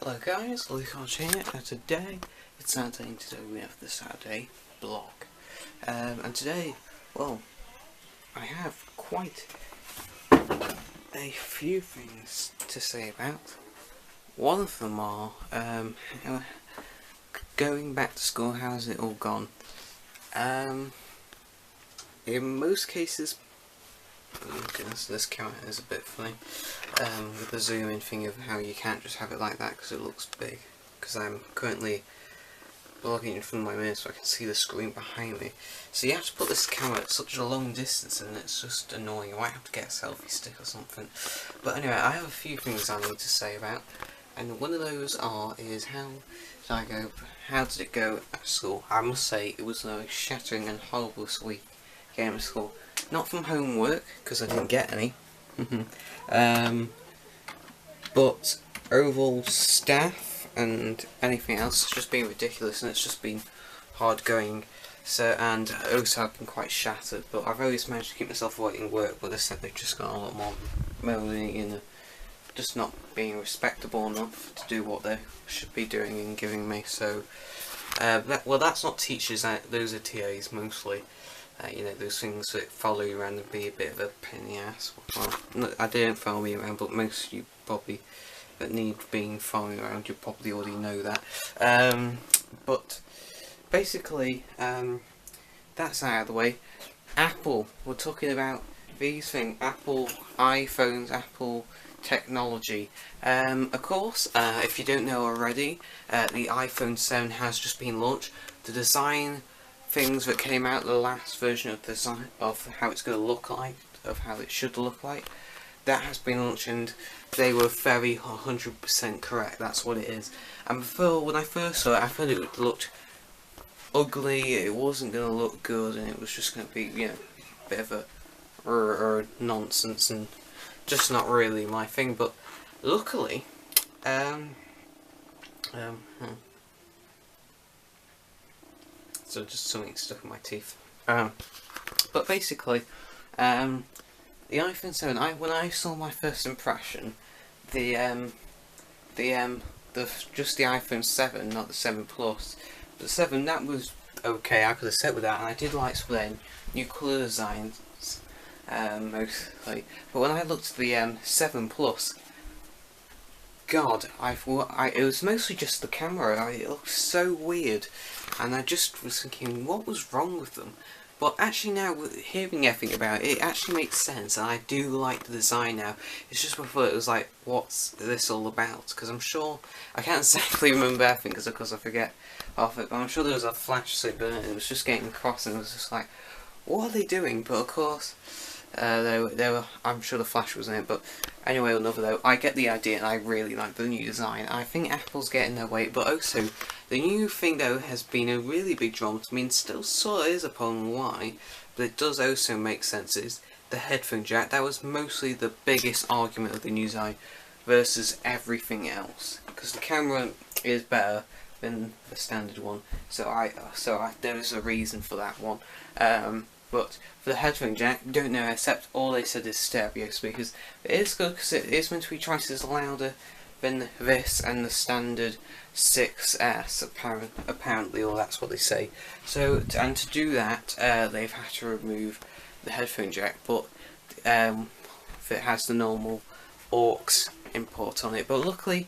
Hello guys, Luke here, and today it's Saturday, and today we have the Saturday blog. And today, well, I have quite a few things to say about. One of them are, going back to school, how's it all gone? In most cases, oh goodness, this camera is a bit funny, with the zoom in thing of how you can't just have it like that because it looks big, because I'm currently blogging in front of my mirror so I can see the screen behind me. So you have to put this camera at such a long distance and it's just annoying. I might have to get a selfie stick or something. But anyway, I have a few things I need to say about, and one of those is how did it go at school? I must say it was a shattering and horrible week getting to school. Not from homework, because I didn't get any, but overall staff and anything else has just been ridiculous, and it's just been hard going. So, and also I've been quite shattered, but I've always managed to keep myself awake in work, but they said they've just got a lot more moaning and just not being respectable enough to do what they should be doing and giving me. So, well, that's not teachers, those are TAs mostly. You know, those things that follow you around and be a bit of a pain in the ass. Well, I didn't follow me around, but most of you probably that need being following around, you probably already know that. But basically, that's out of the way. Apple, we're talking about these things, Apple iPhones, Apple technology. Of course, if you don't know already, the iPhone 7 has just been launched. The design things that came out, the last version of the design of how it's going to look like, of how it should look like, that has been launched, and they were very 100% correct. That's what it is. And before, when I first saw it, I thought it looked ugly. It wasn't going to look good, and it was just going to be, you know, a bit of a nonsense and just not really my thing. But luckily, so just something stuck in my teeth. But basically, the iPhone 7. When I saw my first impression, just the iPhone 7, not the 7 Plus. The 7, that was okay. I could have set with that, and I did like some of their new colour designs, mostly. But when I looked at the 7 Plus, God, it was mostly just the camera. It looked so weird, and I just was thinking, what was wrong with them? But actually now, hearing everything about it, it actually makes sense, and I do like the design now. It's just before it was like, what's this all about? Because I'm sure, I can't exactly remember everything, because of course I forget half of it, but I'm sure there was a flash signal, and it was just getting across, and it was just like, what are they doing? But of course, they were, I'm sure the flash was in it, but anyway, another though, I get the idea, and I really like the new design. I think Apple's getting their way, but also, the new thing though has been a really big draw to me, and still sort of is a problem why, but it does also make sense, is the headphone jack. That was mostly the biggest argument of the new design versus everything else, because the camera is better than the standard one, so there is a reason for that one. But for the headphone jack, don't know, except all they said is stereo speakers. It is good because it is meant to be twice as louder than this and the standard 6S, apparently, or that's what they say. So, and to do that, they've had to remove the headphone jack, but if it has the normal aux import on it. But luckily,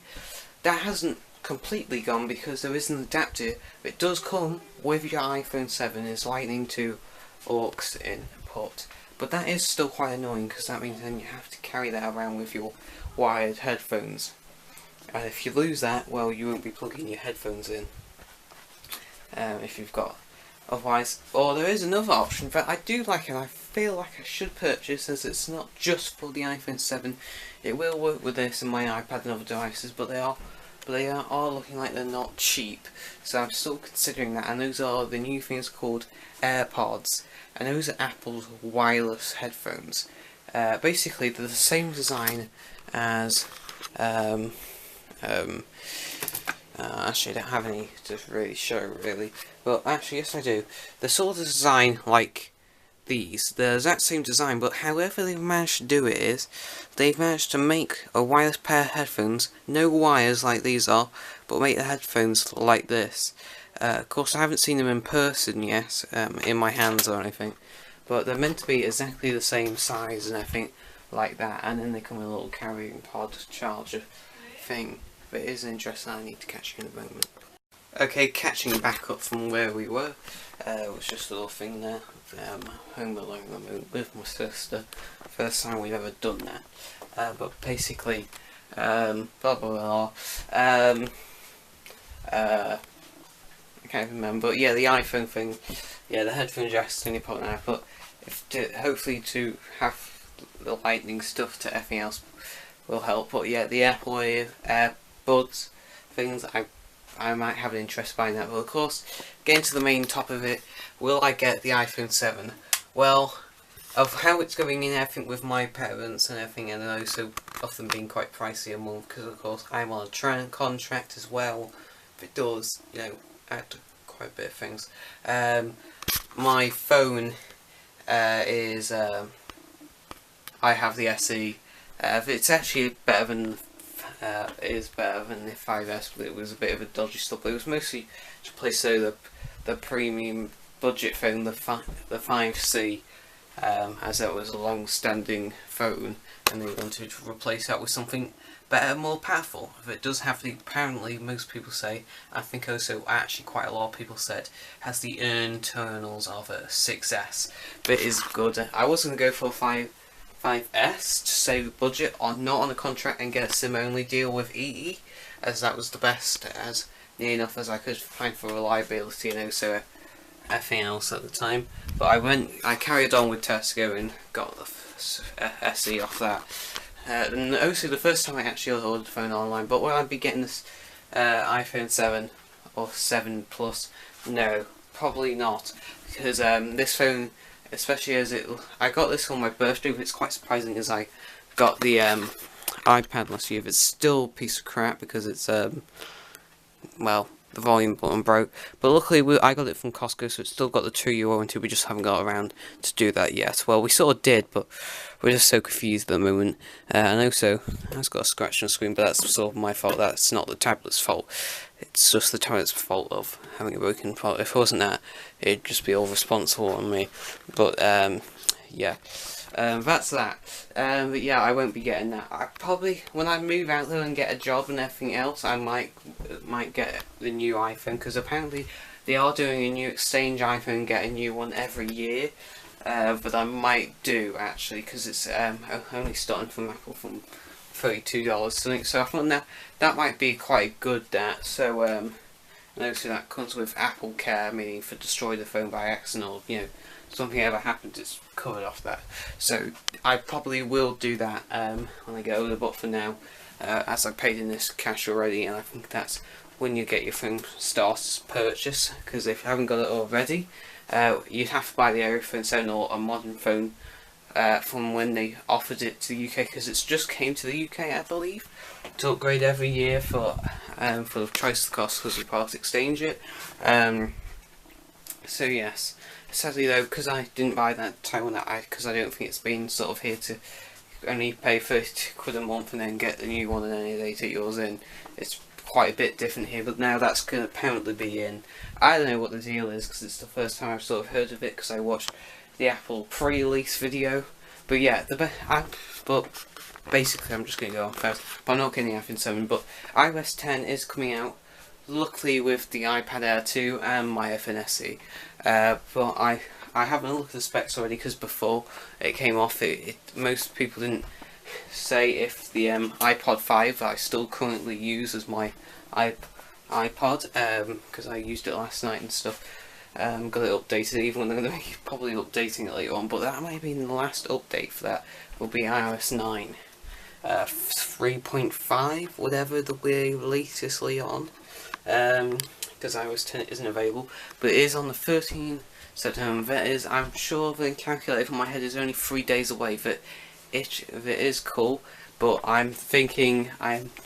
that hasn't completely gone, because there is an adapter. It does come with your iPhone 7, is Lightning 2 aux input, but that is still quite annoying, because that means then you have to carry that around with your wired headphones, and if you lose that, well, you won't be plugging your headphones in if you've got otherwise. Or there is another option that I do like, and I feel like I should purchase, as it's not just for the iPhone 7. It will work with this and my iPad and other devices, but they are looking like they're not cheap, so I'm still considering that. And those are the new things called AirPods, and those are Apple's wireless headphones. Basically, they're the same design as actually, I don't have any to really show, really, but actually, yes, I do. They're sort of designed like these. They're the exact same design, but however they've managed to do it is, they've managed to make a wireless pair of headphones, no wires like these are, but make the headphones like this. Of course, I haven't seen them in person yet, in my hands or anything, but they're meant to be exactly the same size and everything like that, and then they come with a little carrying pod charger thing. But it is interesting. I need to catch you in a moment. Okay, catching back up from where we were, it was just a little thing there, home alone at the moment with my sister. First time we've ever done that. But basically, blah blah blah. I can't remember. But yeah, the iPhone thing. Yeah, the headphone jack's only put now. But hopefully to have the lightning stuff to everything else will help. But yeah, the Apple AirBuds things, I might have an interest buying that. But of course, getting to the main top of it, will I get the iPhone 7? Well, of how it's going in everything with my parents and everything, and also often being quite pricey a month, because of course I'm on a contract as well. If it does, you know, add quite a bit of things. My phone is I have the SE. It's actually better than is better than the 5S, but it was a bit of a dodgy stuff. But it was mostly to replace the premium budget phone, the 5C, as that was a long-standing phone, and they wanted to replace that with something better, more powerful. If it does have the, apparently most people say, I think also actually quite a lot of people said, has the internals of a 6S, but it is good. I was going to go for a 5S to save budget, on not on a contract, and get a SIM-only deal with EE, as that was the best, as near enough as I could find for reliability and also everything else at the time. But I carried on with Tesco and got the SE off that. And also the first time I actually ordered the phone online. But will I be getting this iPhone 7 or 7 Plus? No, probably not, because this phone, especially as I got this on my birthday, but it's quite surprising as I got the iPad last year. It's still a piece of crap because it's well, the volume button broke, but luckily I got it from Costco, so it's still got the 2-year warranty. We just haven't got around to do that yet. Well, we sort of did, but we're just so confused at the moment. And also, it's got a scratch on the screen, but that's sort of my fault. That's not the tablet's fault. It's just the tablet's fault of having a broken part. If it wasn't that, it'd just be all responsible on me. But yeah. That's that. But yeah, I won't be getting that. I probably, when I move out there and get a job and everything else, I might get the new iPhone, because apparently they are doing a new exchange iPhone and get a new one every year. But I might do actually, because it's only starting from Apple from $32 something. So I thought that might be quite good. That so and also that comes with Apple Care, meaning for destroy the phone by accident, or you know, something ever happens, it's covered off that. So I probably will do that when I get older, but for now, as I paid in this cash already, and I think that's when you get your phone starts purchase, because if you haven't got it already, you'd have to buy the iPhone 7 or a modern phone from when they offered it to the UK, because it's just came to the UK, I believe, to upgrade every year for twice the cost, because we part exchange it. So yes. Sadly though, because I didn't buy that Taiwan, because I don't think it's been sort of here to only pay 30 quid a month and then get the new one and then they take yours in. It's quite a bit different here, but now that's going to apparently be in. I don't know what the deal is, because it's the first time I've sort of heard of it, because I watched the Apple pre-release video. But yeah, but basically I'm just going to go on first. But I'm not getting the iPhone 7, but iOS 10 is coming out, luckily with the iPad Air 2 and my iPhone SE. But I haven't looked at the specs already, because before it came off, most people didn't say if the iPod 5 that I still currently use as my iPod, because I used it last night and stuff, got it updated, even when they're going to be probably updating it later on, but that might be the last update for that, will be iOS 9. 3.5, whatever the we're latestly on, because iOS 10 isn't available, but it is on the 13th September. That is, I'm sure the calculator from my head is only 3 days away. That it is cool, but I'm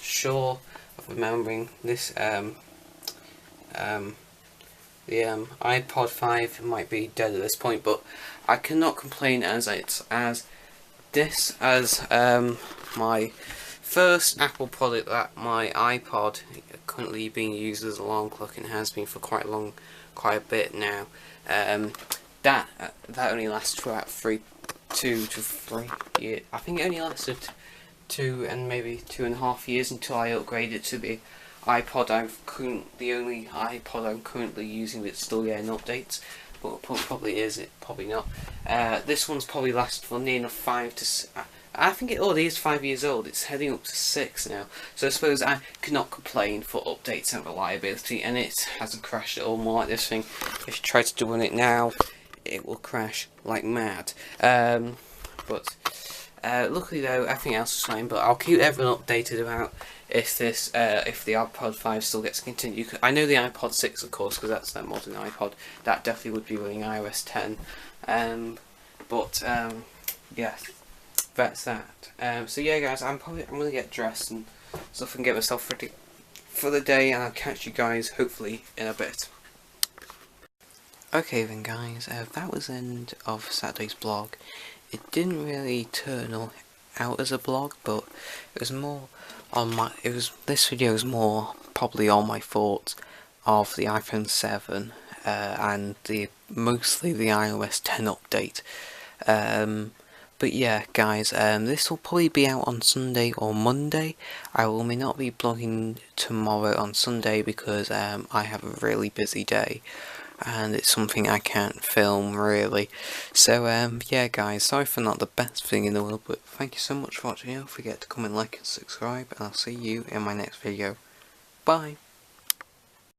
sure of remembering this the iPod 5 might be dead at this point, but I cannot complain as my first Apple product that my iPod currently being used as an alarm clock, and has been for quite a bit now. That only lasted for about 2 to 3 years. I think it only lasted 2 and maybe 2.5 years until I upgraded to the iPod. The only iPod I'm currently using that's still getting updates, but probably is it, probably not. This one's probably lasted for near enough 5 to. I think it already is 5 years old. It's heading up to 6 now, so I suppose I cannot complain for updates and reliability, and it hasn't crashed at all. More like this thing, if you try to do it now, it will crash like mad. Luckily though, everything else is fine. But I'll keep everyone updated about if the iPod 5 still gets continued. I know the iPod 6, of course, because that's that modern iPod. That definitely would be running iOS 10. Yeah, that's that. So yeah, guys, I'm gonna get dressed and stuff and get myself ready for the day, and I'll catch you guys hopefully in a bit. Okay then, guys, that was the end of Saturday's blog. It didn't really turn out as a blog, but it was more on this video was more probably on my thoughts of the iPhone 7 and mostly the iOS 10 update. But yeah, guys, this will probably be out on Sunday or Monday. I may not be blogging tomorrow on Sunday because I have a really busy day, and it's something I can't film really. So yeah, guys, sorry for not the best thing in the world, but thank you so much for watching. Don't forget to comment, like and subscribe, and I'll see you in my next video. Bye.